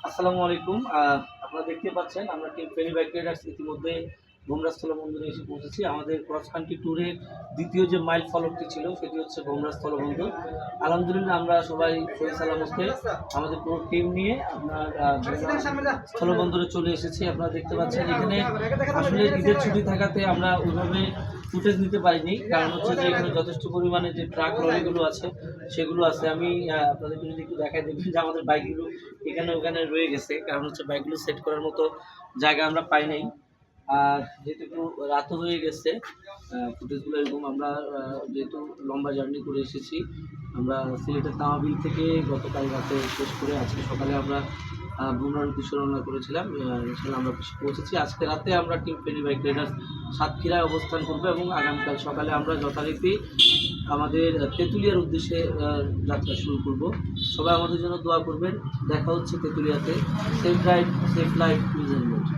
আসসালামু আলাইকুম। আপনারা দেখতে পাচ্ছেন আমরা টিম ফেরি বাইক রাইডার্স ইতিমধ্যে ভোমরা স্থলবন্দরে এসে পৌঁছেছি। আমাদের ক্রস কান্ট্রি ট্যুরের দ্বিতীয় যে মাইল ফলকটি ছিল সেটি হচ্ছে ভোমরা স্থলবন্দর। আলহামদুলিল্লাহ আমরা সবাই সহি সালামতে আমাদের পুরো টিম নিয়ে আপনার ভোমরা স্থলবন্দরে চলে এসেছি। আপনারা দেখতে পাচ্ছেন এখানে আসলে ঈদের ছুটি থাকাতে আমরা ওইভাবে ফুটেজ নিতে পারিনি, কারণ হচ্ছে যে এখানে যথেষ্ট পরিমাণে যে ট্রাক লরিগুলো আছে সেগুলো আছে। আমি আপনাদেরকে যদি একটু দেখাই, দেখবেন যে আমাদের বাইকগুলো এখানে ওখানে রয়ে গেছে, কারণ হচ্ছে বাইকগুলো সেট করার মতো জায়গা আমরা পাই নাই। আর যেহেতু একটু রাতও হয়ে গেছে, ফুটেজগুলো এরকম আমরা যেহেতু লম্বা জার্নি করে এসেছি, আমরা সিলেটের তামাবিল থেকে গতকাল রাতে শেষ করে আজকে সকালে আমরা ভোমরার উদ্দেশ্যে রওনা করেছিলাম। ইনশাআল্লাহ আমরা পৌঁছেছি। আজকে রাতে আমরা টিম ফেরি বাইক রাইডার্স সাতক্ষীরায় অবস্থান করবো এবং আগামীকাল সকালে আমরা যথারীতি আমাদের তেঁতুলিয়ার উদ্দেশ্যে যাত্রা শুরু করব। সবাই আমাদের জন্য দোয়া করবেন। দেখা হচ্ছে তেঁতুলিয়াতে। Safe drive, safe life, please enjoy.